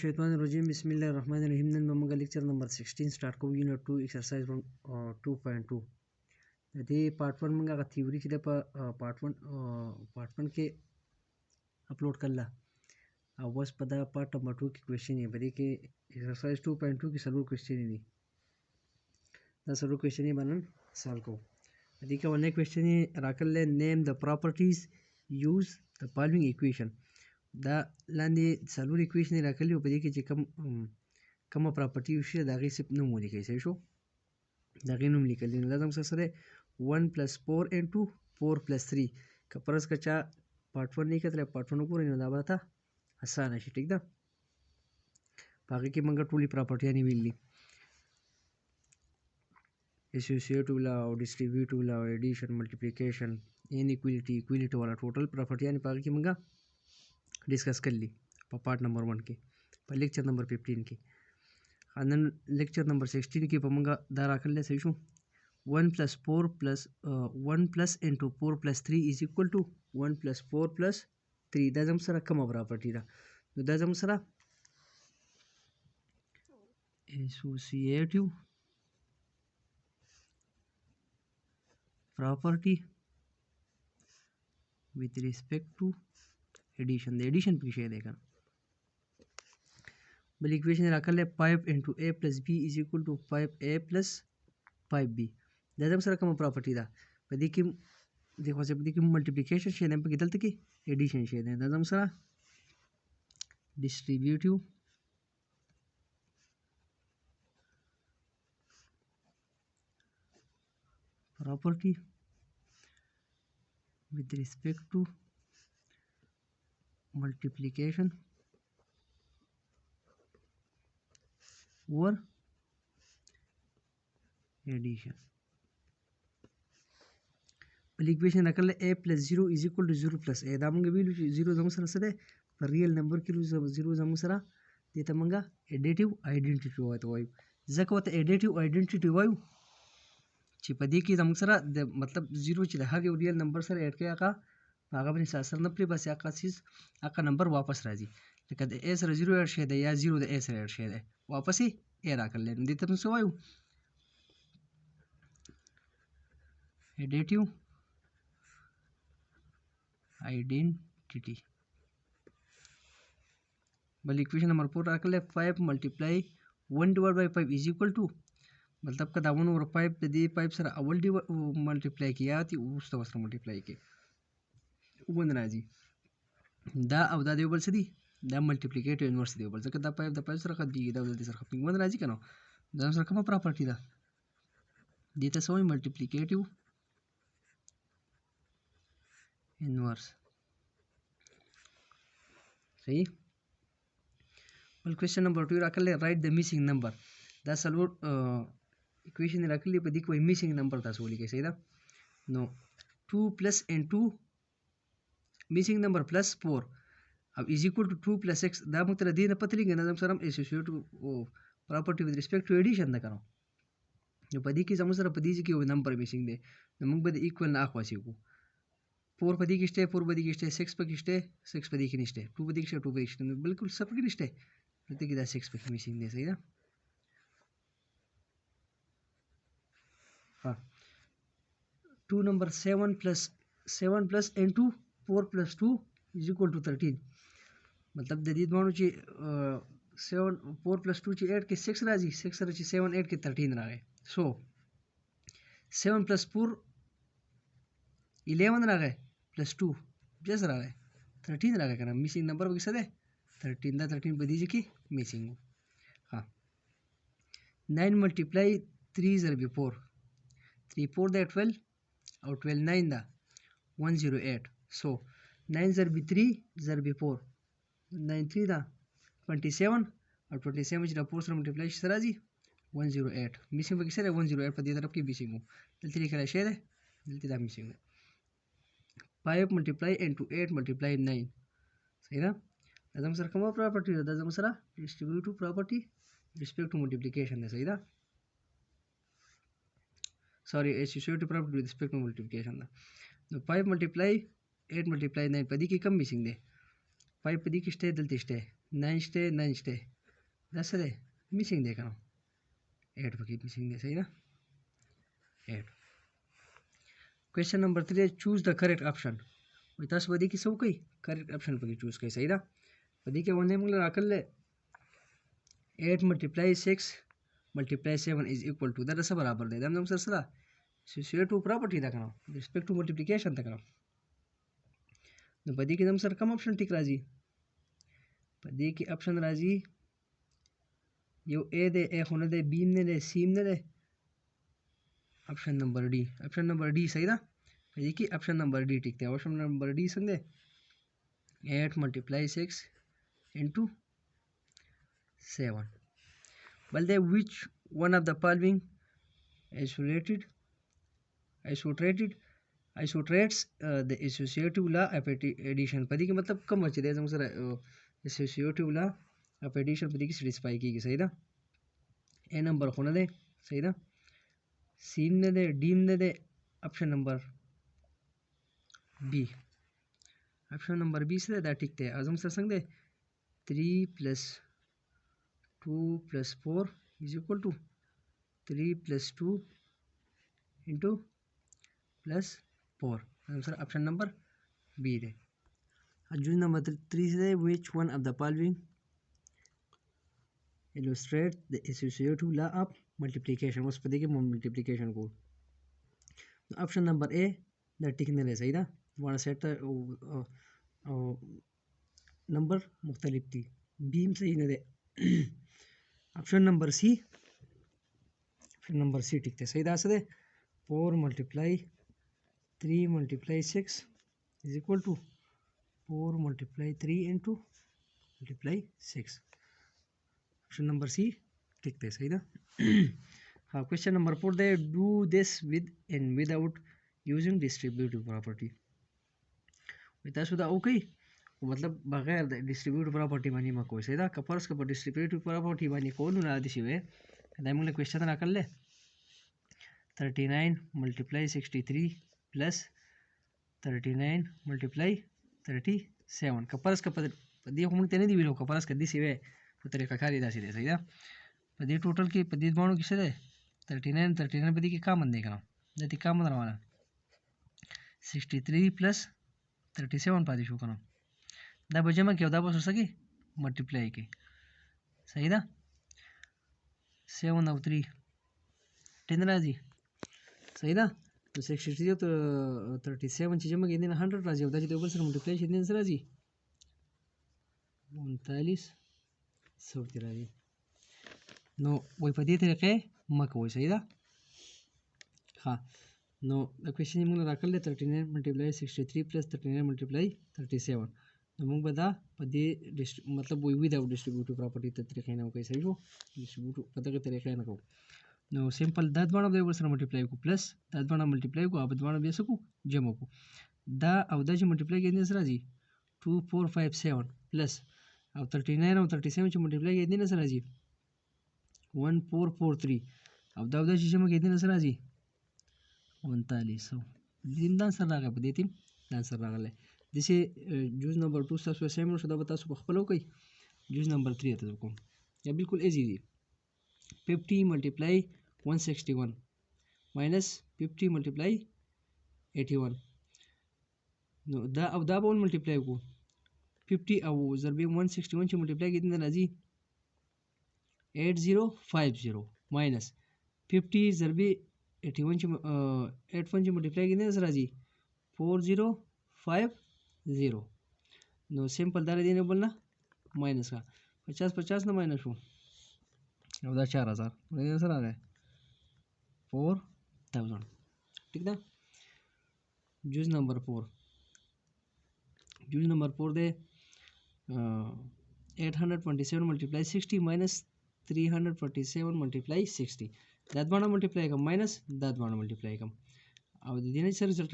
मिनशैतानिर्रजीम बिस्मिल्लाहिर्रहमानिर्रहीम नन बमंग लेक्चर नंबर 16 स्टार्ट को यूनिट 2 एक्सरसाइज 2.2 दे पार्ट 1 मंगा का थ्योरी की प पार्ट 1 के अपलोड करला बस पदा पार्ट नंबर 2 की क्वेश्चन है बड़ी के एक्सरसाइज 2.2 की सॉल्व क्वेश्चन है द सॉल्व क्वेश्चन है बनन साल को बड़ी का वन क्वेश्चन है राकल ले name the properties use the following equation دا لاندې څلور اکویشن راکلي په دې کې چې کومه پراپرټي وشي دا غي سپ نوم ولیکئ صحیح شو دا غي نوم لیکل نو لازم سره 1 + 4 * 4 + 3 کپرس کچا پارت 1 نه کتل پارت 1 وګورئ نو دا به تا اسانه شي ٹھیک ده باقي کې موږ ټولي پراپرټي نه ویلې اسوسییټیو لا او ډیسټریبیوټیو لا او ایډیشن ملټیپلیکیشن انیکوالټي والا ټوټل پراپرټي نه باقي کې موږ डिस्कस कर ली पार्ट नंबर 1 के लेक्चर नंबर 15 के नन लेक्चर नंबर 16 के पमंगा दारा कर ले सही शू 1 + 4 + 1 + into 4 + 3 is equal to 1 + 4 + 3 دا जम सरा कम प्रॉपर्टी दा तो दा जम सरा associative property with respect to addition the addition पीछे देखा बल इक्वेशन रखल है 5 * a + b = 5a + 5b दादा सर कम प्रॉपर्टी दा पदी की देखो से पदी की मल्टीप्लिकेशन शेद पे कितल तक एडिशन शेद है दादा सर distributive property with respect to multiplication or addition बल इक्वेशन रखल a + 0 = 0 + a दा मंग वैल्यू 0 जम सर सदे पर रियल नंबर की 0 जम सर देता मंगा एडिटिव आइडेंटिटी होत वायु जक वत एडिटिव आइडेंटिटी वायु چې پدې کې زموږ سره د مطلب 0 چې هر یو ریل نمبر سره اډ کړي هغه باندې سره نه پری بس هغه چیز هغه نمبر واپس راځي لکه د a سره 0 اډ شي دی یا 0 د a سره اډ شي دی واپس یې راکړل دي ته څه وایو एडिटिव आइडेंटिटी बल इक्वेशन नंबर 4 राखल 5 × 1/5 = मतलब का दावन और 5 द दी 5 सर अवल डी मल्टीप्लाई किया थी उस तो सर मल्टीप्लाई के वन राजी दा अब दा देवल सदी दा मल्टीप्लिकेटिव इनवर्स देवल जक दा 5 सर का दी दा सर का वन राजी कनो दा सर का प्रॉपर्टी दा देता सोई मल्टीप्लिकेटिव इनवर्स सही well question number 2 Rakhal right the missing number दा सॉल्व इक्वेशन रखली पे कोई मिसिंग नंबर था सोली कैसे इधर नो 2 + n2 मिसिंग नंबर +4 अब इज इक्वल टू 2 + x दा मतलब दीन पतली के नजम सरम associative property with respect to addition दा करो जो पदी की समझ सर पदी की नंबर मिसिंग दे नमंग बद इक्वल ना आखवासी को 4 पदी की स्टे 4 पदी की स्टे 6 पदी की स्टे 6 पदी की स्टे 2 पदी की स्टे 2 पदी की स्टे बिल्कुल सब की स्टे प्रति की दा 6 पदी मिसिंग दे सही ना हाँ 2 नंबर 7 + n2 4 + 2 = 13 मतलब जदीद मानो ची 7 4 + 2 ची 8 के 6 राजी 6 रची 7 8 के 13 रागे सो 7 + 4 11 रागे +2 जैसे रागे 13 रागे करना मिसिंग नंबर बगी सदे 13 दा 13 बदी जी की मिसिंग हाँ 9 × 3 = 4 3 4 दा 12 और 12 9 दा 108 so 9 × 3 = 4 9 3 दा 27 और 27 दा 4 से मल्टीप्लाई सरा जी 108 मिसिंग बकी सर 108 पर दी तरफ की मिसिंग जल्दी लिखा शेयर है जल्दी दा मिसिंग 5 × 8 × 9 सही ना दादा सर कम प्रॉपर्टी दादा सर distributive property respect to multiplication है सही ना sorry associative property with respect to multiplication the 5 × 8 × 9 पदी की कम मिसिंग दे 5 पदी की स्टे दलती स्टे 9 شته 9 شته دا څه دی میسنګ دی کنه 8 پکې میسنګ دی صحیح ده 8 question number 3 choose the correct option وای تاسو باندې کې څه وکړئ correct option پکې چوز کړئ صحیح ده په دې کې باندې موږ راکړل 8 multiply 6 multiply 7 is equal to دا څه برابر دی دا موږ سره سره associative property دا کنه respect to multiplication دا کنه نو په دې کې موږ سره کوم option ټیک راځي په دې کې option راځي یو a دی a خو نه دی b نه دی c نه دی option number d صحیح ده په دې کې option number d ټیک دی option number d څنګه 8 multiply 6 into 7 بل دی which one of the following isolates the associative law of addition په دې کې مطلب کوم چې دی زموږ سره associative law of addition په دې کې satisfy کیږي صحیح ده a نمبر خو نه دی صحیح ده c نه دی d نه دی option number b option number b سره دا ټیک دی ازم سره څنګه دی 3 plus 2 plus 4 is equal to 3 plus 2 into plus 4 ازم سره option number b دی Adjunct number 3 is which one of the following illustrate the associative law of multiplication was पता है multiplication को option number A the tick नहीं ले सही था one set number मुख्तलिफ थी B में सही नहीं दे option number C tick थे सही था ऐसे दे 4 multiply 3 multiply 6 is equal to 4 multiply 3 into multiply 6 option number C tick थे सही था question number 4 they do this with and without using distributive property تاسو دا اوکي मतलब बगैर distributive property باندې ما کوی سیدا کپرس کپ distributive property باندې کول نه دي شوی دا موږ question راکړل 39 multiply 63 plus 39 multiply 37 کپرس کپ دې کوم ته نه دی ویلو کپرس کدي شوی په طریقه کاری داسې دی صحیح ده په دې ټوټل کې په دې باندې کې څه ده 39 په دې کې کامن دی کنه د دې کامن راواله 63 plus 37 پاتې شو کنه دا به جمع کې او دا به سره کې ملټیپلای کې صحیح ده 7 او 3 10 راځي صحیح ده 63 ته 37 چې جمع کې دي 100 راځي او دا چې د بل سره ملټیپلای شي دین سره راځي 39 سورتي راځي نو وای په دې طریقې مکوئ صحیح ده ها نو د کوېشن موږ راکړل 39 ملټیپلای 63 پلس 39 ملټیپلای 37 نو موږ به دا په دې مطلب وی ویداوټ ډیسټریبیوټیو پراپرټي ته طریقې نه وکړي صحیح شو ډیسټریبیوټیو په دغه طریقې نه کوو نو سمپل دا دوه به ورسره ملټیپلای کو پلس دا دوه ملټیپلای کو او دوه به سکو جمع کو دا او دا چې ملټیپلای کېدنه سره راځي 2 4 5 7 پلس او 39 او 37 چې ملټیپلای کېدنه سره راځي 1 4 4 3 او دا چې جمع کېدنه سره راځي 39 دین دا سره راغی په دې تیم دا سره راغلی دسه جوز نمبر 2 تاسو سم شو دا به تاسو په خپل وکړئ جوز نمبر 3 ته وکم یا بالکل ایزی دی 50 ملټیپلای 161 ماینس 50 ملټیپلای 81 نو دا او دا به ملټیپلای کو 50 او ضرب 161 چې ملټیپلای کېدنه راځي 8050 ماینس 50 ضرب 81 چې 81 چې ملټیپلای کېدنه سره راځي 4050 نو سمپل دا دی نه بولنا ماینس کا 50 50 نه ماینس شو او دا 4000 دې سره راغی 4000 ٹھیک ده جوز نمبر 4 دے 827 ملټیپلای 60 ماینس 347 ملټیپلای 60 دا دوه ملټیپلای کوم ماینس دا دوه ملټیپلای کوم او د دې نه سره رزلټ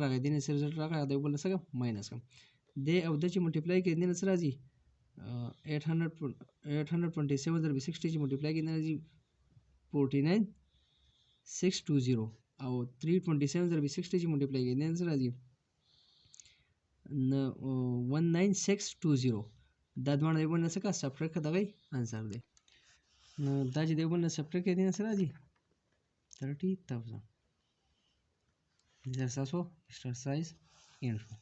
راغی دا یو بل څه ماینس کوم د او د چې ملټیپلای کې د نه سره راځي 827 ضرب 60 چې ملټیپلای کې د راځي 49620 او 327 ضرب 60 چې ملټیپلای کې د نه سره راځي 19620 دا دواړه یو بل نه څه کا سپریټ کړه دغه انسر دی نو دا چې د یو بل نه سپریټ کړي دي نه څه راځي 30,000 دا ستاسو exercise end شو